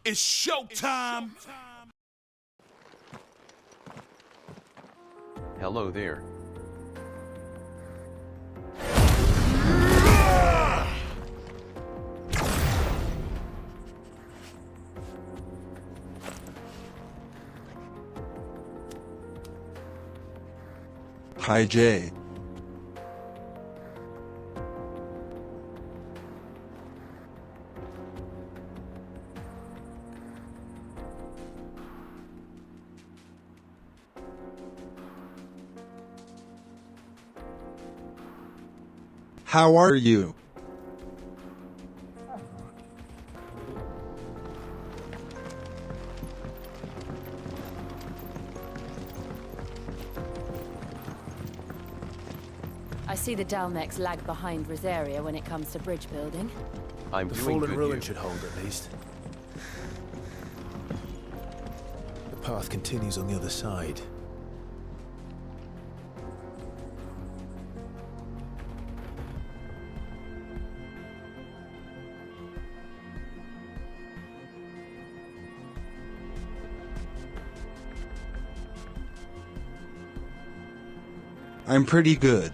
It's showtime! Hello there. Hi Jay. How are you? I see the Dalmex lag behind Rosaria when it comes to bridge building. I'm The doing fallen good. ruin You. should hold at least. The path continues on the other side. I'm pretty good.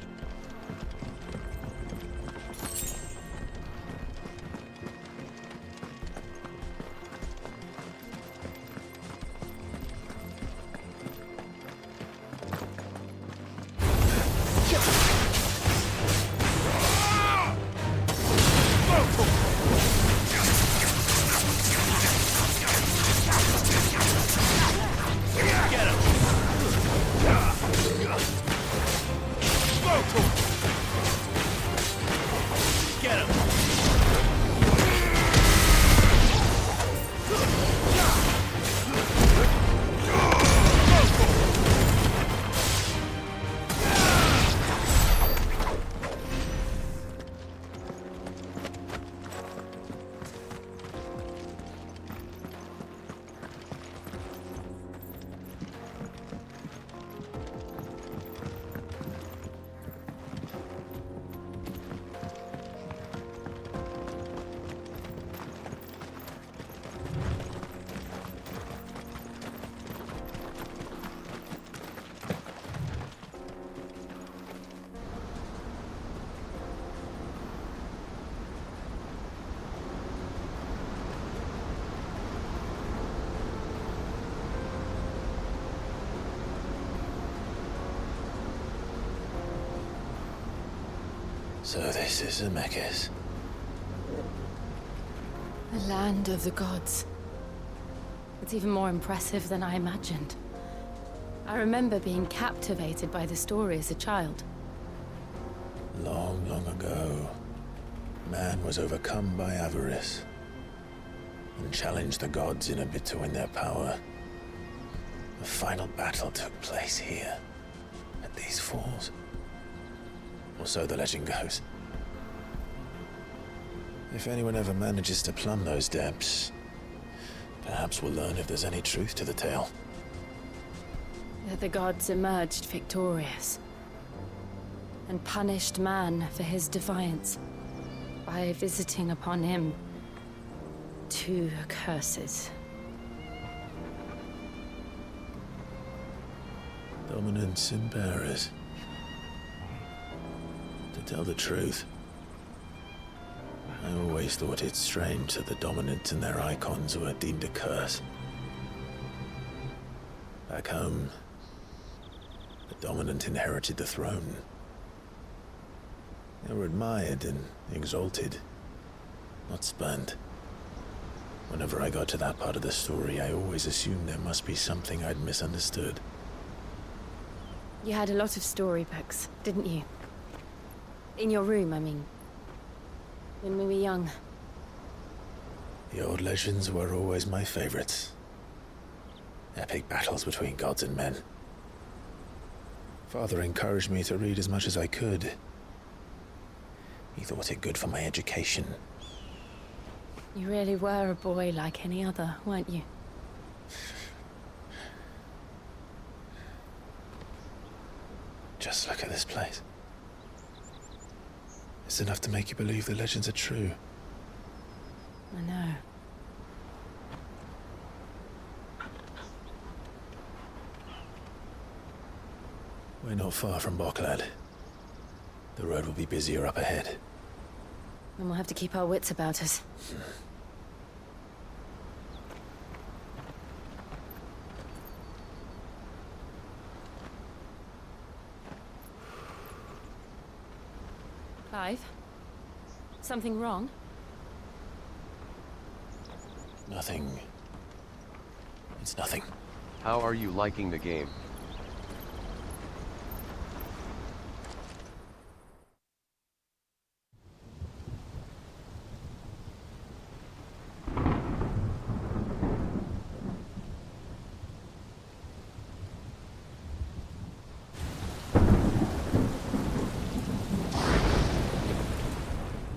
So this is Zemeckis. The land of the gods. It's even more impressive than I imagined. I remember being captivated by the story as a child. Long, long ago, man was overcome by avarice and challenged the gods in a bid to win their power. The final battle took place here, at these falls. Or so the legend goes. If anyone ever manages to plumb those depths, perhaps we'll learn if there's any truth to the tale. That the gods emerged victorious and punished man for his defiance by visiting upon him 2 curses. Dominants and bearers. To tell the truth, I always thought it strange that the dominant and their icons were deemed a curse. Back home, the dominant inherited the throne. They were admired and exalted, not spurned. Whenever I got to that part of the story, I always assumed there must be something I'd misunderstood. You had a lot of storybooks, didn't you? In your room, I mean. When we were young. The old legends were always my favorites. Epic battles between gods and men. Father encouraged me to read as much as I could. He thought it good for my education. You really were a boy like any other, weren't you? Just look at this place. It's enough to make you believe the legends are true. I know. We're not far from Boklad. The road will be busier up ahead. And we'll have to keep our wits about us. Clive? Something wrong? Nothing. It's nothing. How are you liking the game?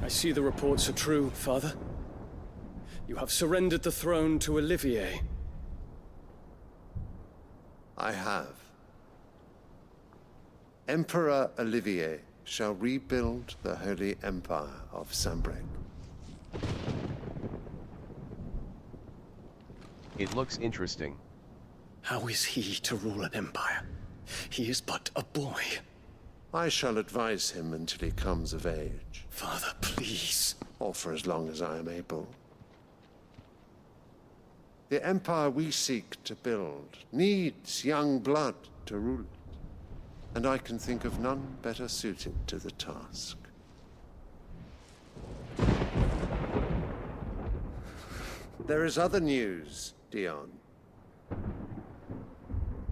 I see the reports are true, Father. You have surrendered the throne to Olivier. I have. Emperor Olivier shall rebuild the Holy Empire of Sanbreque. It looks interesting. How is he to rule an empire? He is but a boy. I shall advise him until he comes of age, Father, please. or for as long as I am able. The empire we seek to build needs young blood to rule it, and I can think of none better suited to the task. There is other news, Dion.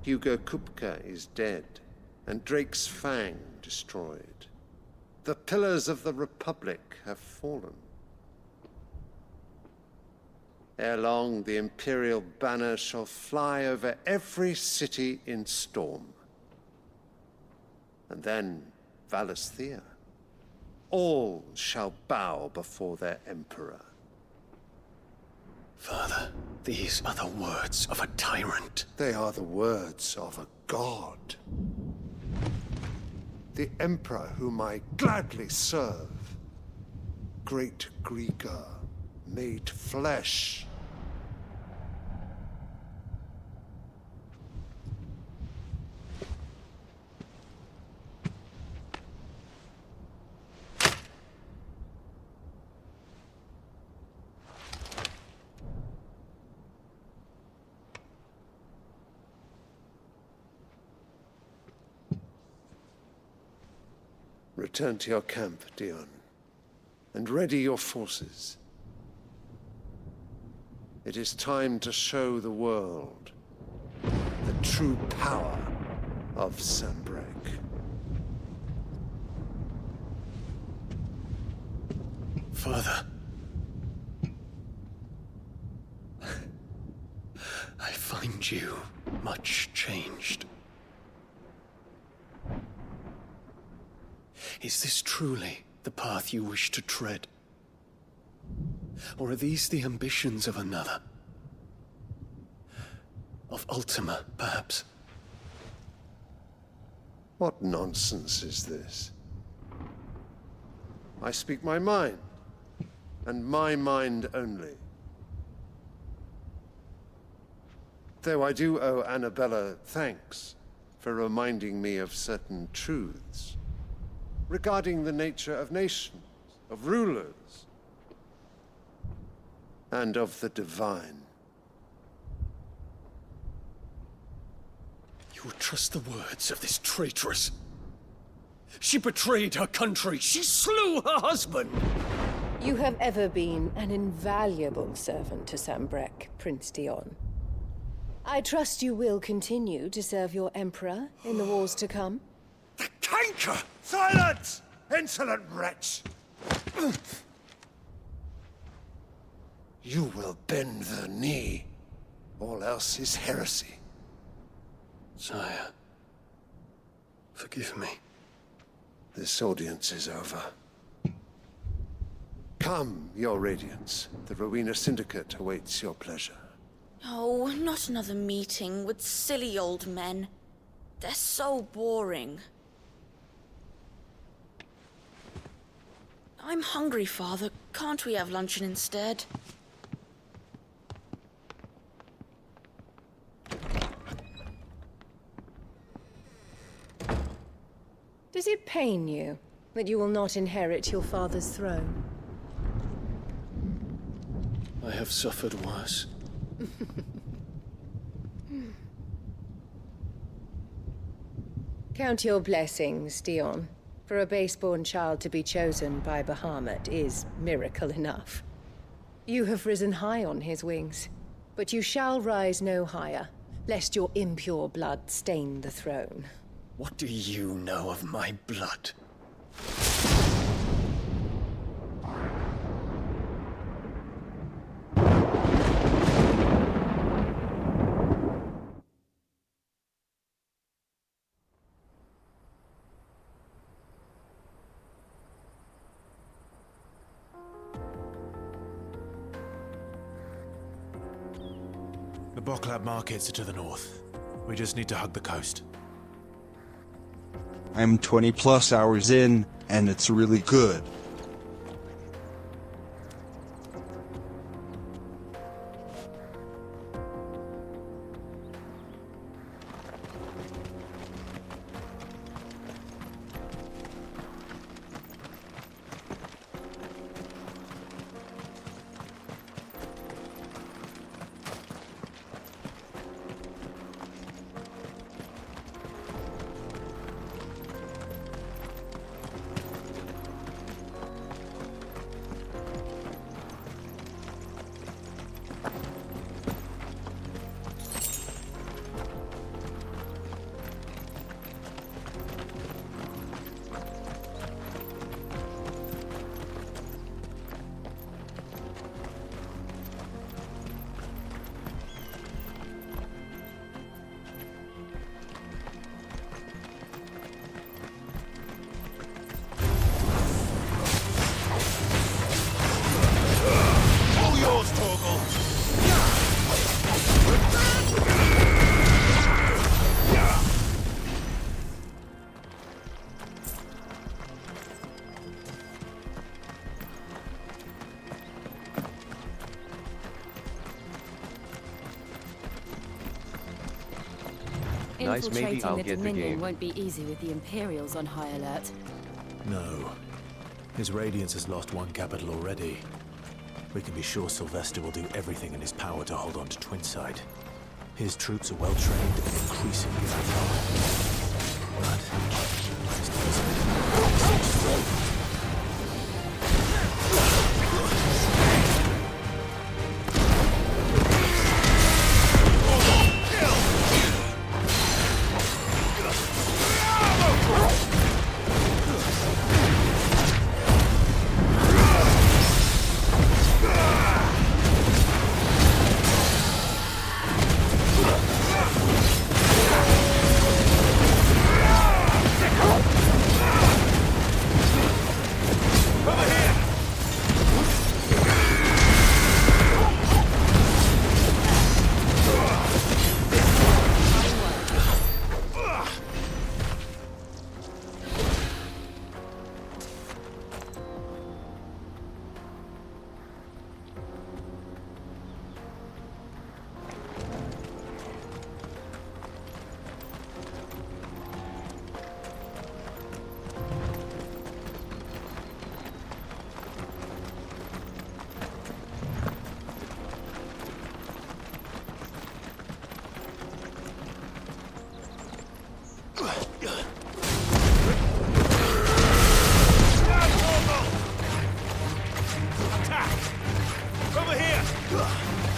Hugo Kupka is dead, and Drake's Fang destroyed. The pillars of the Republic have fallen. Ere long, the Imperial banner shall fly over every city in Storm. And then Valisthea. All shall bow before their Emperor. Father, these are the words of a tyrant. They are the words of a god. The Emperor whom I gladly serve. Great Grieger, made flesh. Return to your camp, Dion, and ready your forces. It is time to show the world the true power of Sanbreque. Father. I find you much changed. Is this truly the path you wish to tread? Or are these the ambitions of another? Of Ultima, perhaps? What nonsense is this? I speak my mind, and my mind only. Though I do owe Annabella thanks for reminding me of certain truths regarding the nature of nations, of rulers, and of the divine. You would trust the words of this traitress? She betrayed her country. She slew her husband. You have ever been an invaluable servant to Sanbreque, Prince Dion. I trust you will continue to serve your Emperor in the wars to come. The canker! Silence! Insolent wretch! You will bend the knee. All else is heresy. Sire, forgive me. This audience is over. Come, your Radiance. The Rowena Syndicate awaits your pleasure. Oh, not another meeting with silly old men. They're so boring. I'm hungry, Father. Can't we have luncheon instead? Does it pain you that you will not inherit your father's throne? I have suffered worse. Count your blessings, Dion. For a base-born child to be chosen by Bahamut is miracle enough. You have risen high on his wings, but you shall rise no higher, lest your impure blood stain the throne. What do you know of my blood? The Boklab markets are to the north. We just need to hug the coast. I'm 20 plus hours in, and it's really good. Nice, maybe Infiltrating I'll the get the Dominion game. won't be easy with the Imperials on high alert. No. His Radiance has lost one capital already. We can be sure Sylvester will do everything in his power to hold on to Twinside. His troops are well trained and increasingly fragile. But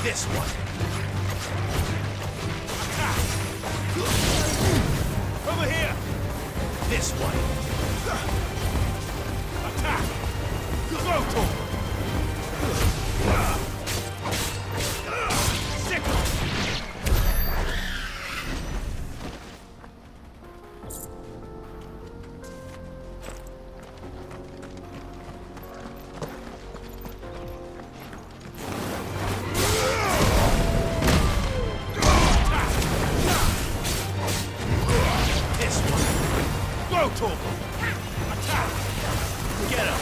This one. Attack! Over here! This way. Attack! Throw torn! Sickle! Attack! Get him!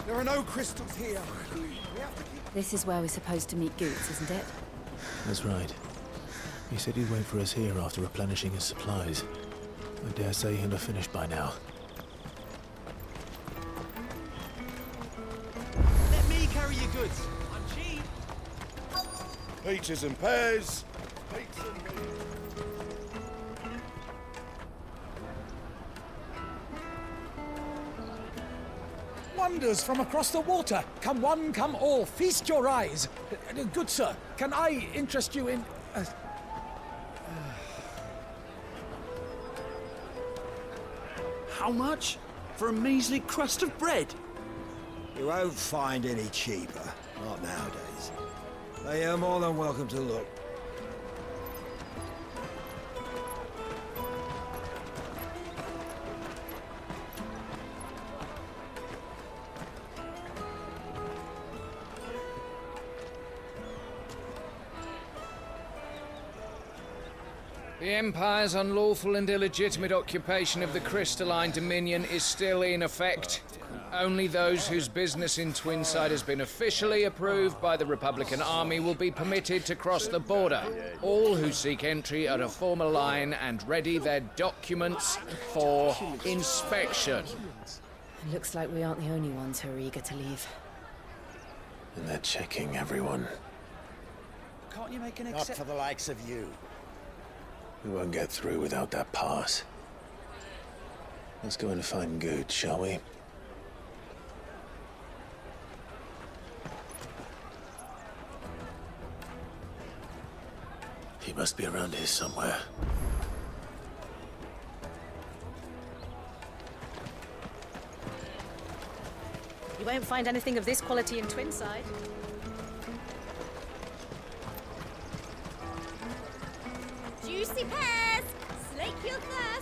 There are no crystals here. This is where we're supposed to meet Goots, isn't it? That's right. He said he'd wait for us here after replenishing his supplies. I dare say he'll have finished by now. Let me carry your goods. I'm cheap. Peaches and pears. Peaches and pears. Wonders from across the water. Come one, come all. Feast your eyes. Good sir, can I interest you in... How much? For a measly crust of bread? You won't find any cheaper. Not nowadays. But you're more than welcome to look. The Empire's unlawful and illegitimate occupation of the Crystalline Dominion is still in effect. Only those whose business in Twinside has been officially approved by the Republican Army will be permitted to cross the border. All who seek entry are to form a line and ready their documents for inspection. It looks like we aren't the only ones who are eager to leave. And they're checking everyone. Can't you make an Not for the likes of you. We won't get through without that pass. Let's go and find Good, shall we? He must be around here somewhere. You won't find anything of this quality in Twinside. Juicy pears! Slake your thirst!